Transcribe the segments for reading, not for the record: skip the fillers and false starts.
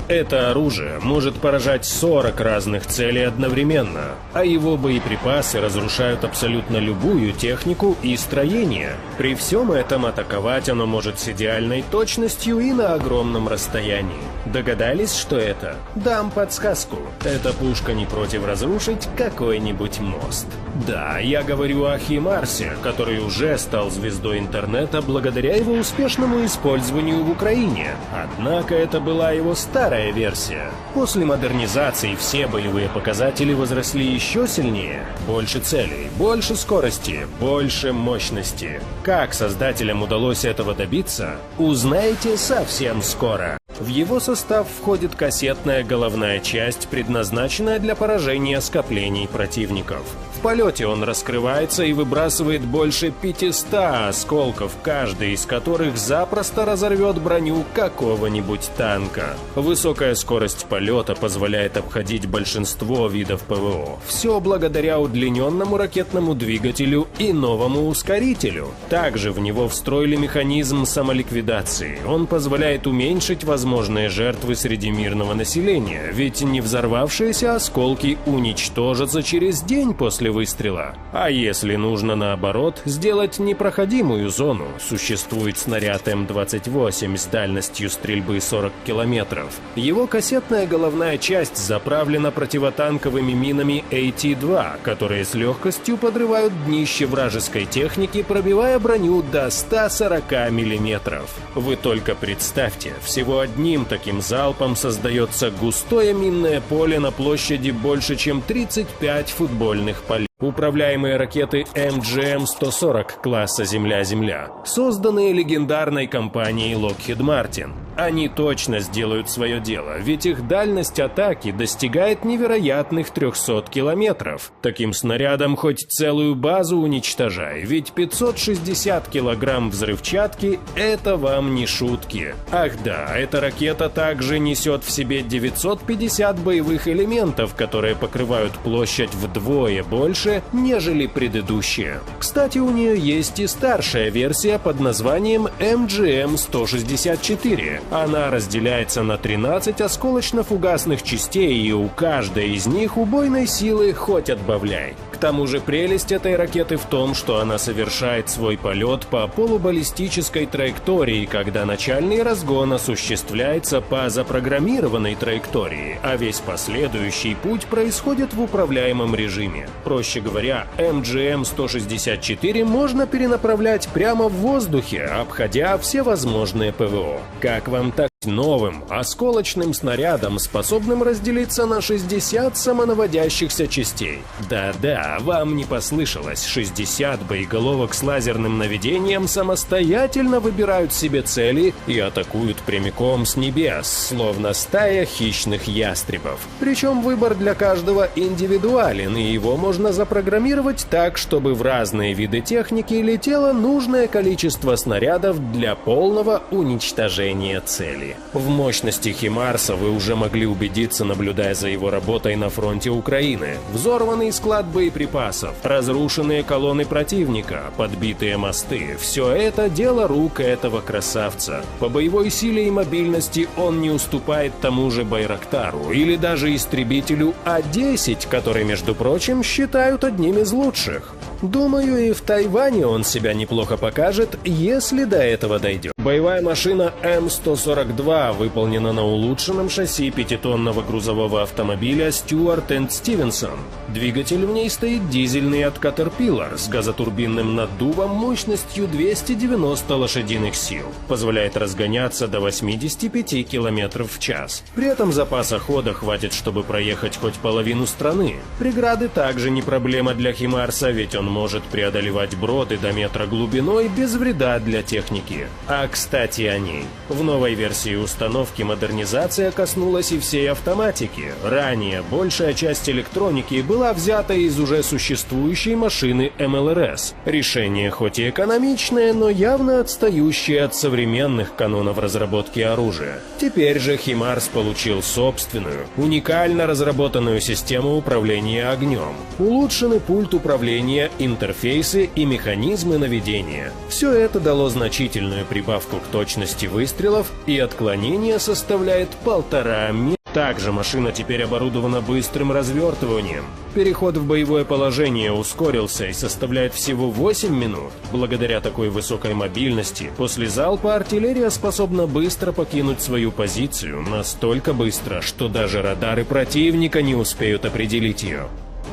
Это оружие может поражать 40 разных целей одновременно, а его боеприпасы разрушают абсолютно любую технику и строение. При всем этом атаковать оно может с идеальной точностью и на огромном расстоянии. Догадались, что это? Дам подсказку. Эта пушка не против разрушить какой-нибудь мост. Да, я говорю о Химарсе, который уже стал звездой интернета благодаря его успешному использованию в Украине. Однако это была его старая версия. После модернизации все боевые показатели возросли еще сильнее. Больше целей, больше скорости, больше мощности. Как создателям удалось этого добиться, узнаете совсем скоро. В его состав входит кассетная головная часть, предназначенная для поражения скоплений противников. В полете он раскрывается и выбрасывает больше 500 осколков, каждый из которых запросто разорвет броню какого-нибудь танка. Высокая скорость полета позволяет обходить большинство видов ПВО. Все благодаря удлиненному ракетному двигателю и новому ускорителю. Также в него встроили механизм самоликвидации. Он позволяет уменьшить возможные жертвы среди мирного населения, ведь не взорвавшиеся осколки уничтожатся через день после выстрела. А если нужно наоборот, сделать непроходимую зону, существует снаряд М-28 с дальностью стрельбы 40 километров. Его кассетная головная часть заправлена противотанковыми минами AT-2, которые с легкостью подрывают днище вражеской техники, пробивая броню до 140 миллиметров. Вы только представьте, всего одним таким залпом создается густое минное поле на площади больше, чем 35 футбольных полей. Управляемые ракеты МГМ-140 класса «Земля-Земля», созданные легендарной компанией Lockheed Martin. Они точно сделают свое дело, ведь их дальность атаки достигает невероятных 300 километров. Таким снарядом хоть целую базу уничтожай, ведь 560 килограмм взрывчатки – это вам не шутки. Ах да, эта ракета также несет в себе 950 боевых элементов, которые покрывают площадь вдвое больше, нежели предыдущие. Кстати, у нее есть и старшая версия под названием МГМ-164. Она разделяется на 13 осколочно-фугасных частей, и у каждой из них убойной силы хоть отбавляй. К тому же прелесть этой ракеты в том, что она совершает свой полет по полубаллистической траектории, когда начальный разгон осуществляется по запрограммированной траектории, а весь последующий путь происходит в управляемом режиме. Проще говоря, МГМ-164 можно перенаправлять прямо в воздухе, обходя все возможные ПВО. Как вам так? Новым осколочным снарядом, способным разделиться на 60 самонаводящихся частей. Да-да, вам не послышалось, 60 боеголовок с лазерным наведением самостоятельно выбирают себе цели и атакуют прямиком с небес, словно стая хищных ястребов. Причем выбор для каждого индивидуален, и его можно запрограммировать так, чтобы в разные виды техники летело нужное количество снарядов для полного уничтожения цели. В мощности Химарса вы уже могли убедиться, наблюдая за его работой на фронте Украины. Взорванный склад боеприпасов, разрушенные колонны противника, подбитые мосты – все это дело рук этого красавца. По боевой силе и мобильности он не уступает тому же Байрактару или даже истребителю А-10, который, между прочим, считают одним из лучших. Думаю, и в Тайване он себя неплохо покажет, если до этого дойдет. Боевая машина М142 выполнена на улучшенном шасси 5-тонного грузового автомобиля Stewart & Stevenson. Двигатель в ней стоит дизельный от Caterpillar с газотурбинным наддувом мощностью 290 лошадиных сил. Позволяет разгоняться до 85 км в час. При этом запаса хода хватит, чтобы проехать хоть половину страны. Преграды также не проблема для Химарса, ведь он может преодолевать броды до метра глубиной без вреда для техники. А кстати о ней. В новой версии установки модернизация коснулась и всей автоматики. Ранее большая часть электроники была взята из уже существующей машины МЛРС. Решение хоть и экономичное, но явно отстающее от современных канонов разработки оружия. Теперь же Химарс получил собственную, уникально разработанную систему управления огнем. Улучшенный пульт управления интерфейсы и механизмы наведения. Все это дало значительную прибавку к точности выстрелов, и отклонение составляет 1,5 метра. Также машина теперь оборудована быстрым развертыванием. Переход в боевое положение ускорился и составляет всего 8 минут. Благодаря такой высокой мобильности, после залпа артиллерия способна быстро покинуть свою позицию, настолько быстро, что даже радары противника не успеют определить ее.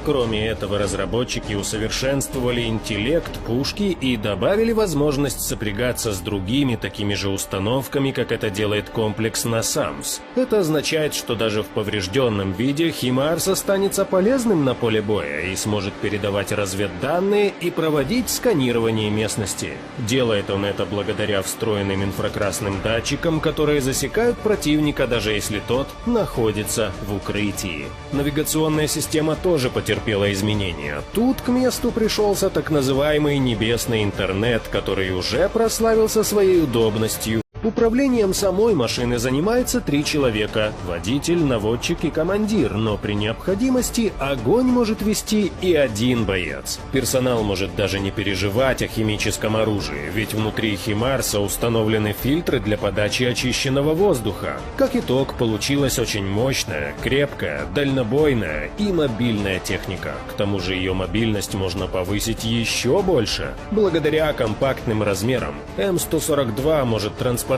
Кроме этого, разработчики усовершенствовали интеллект пушки и добавили возможность сопрягаться с другими такими же установками, как это делает комплекс NASAMS. Это означает, что даже в поврежденном виде HIMARS останется полезным на поле боя и сможет передавать разведданные и проводить сканирование местности. Делает он это благодаря встроенным инфракрасным датчикам, которые засекают противника, даже если тот находится в укрытии. Навигационная система тоже потерпела изменения. Тут к месту пришелся так называемый небесный интернет, который уже прославился своей удобностью. Управлением самой машины занимается 3 человека – водитель, наводчик и командир, но при необходимости огонь может вести и 1 боец. Персонал может даже не переживать о химическом оружии, ведь внутри HIMARS установлены фильтры для подачи очищенного воздуха. Как итог, получилась очень мощная, крепкая, дальнобойная и мобильная техника. К тому же ее мобильность можно повысить еще больше. Благодаря компактным размерам М142 может транспортироваться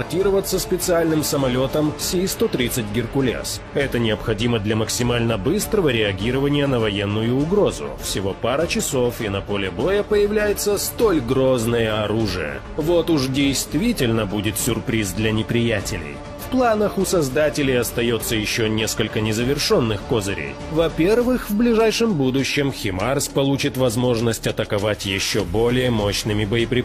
специальным самолетом Си-130 «Геркулес». Это необходимо для максимально быстрого реагирования на военную угрозу. Всего пара часов, и на поле боя появляется столь грозное оружие. Вот уж действительно будет сюрприз для неприятелей. В планах у создателей остается еще несколько незавершенных козырей. Во-первых, в ближайшем будущем HIMARS получит возможность атаковать еще более мощными боеприпасами.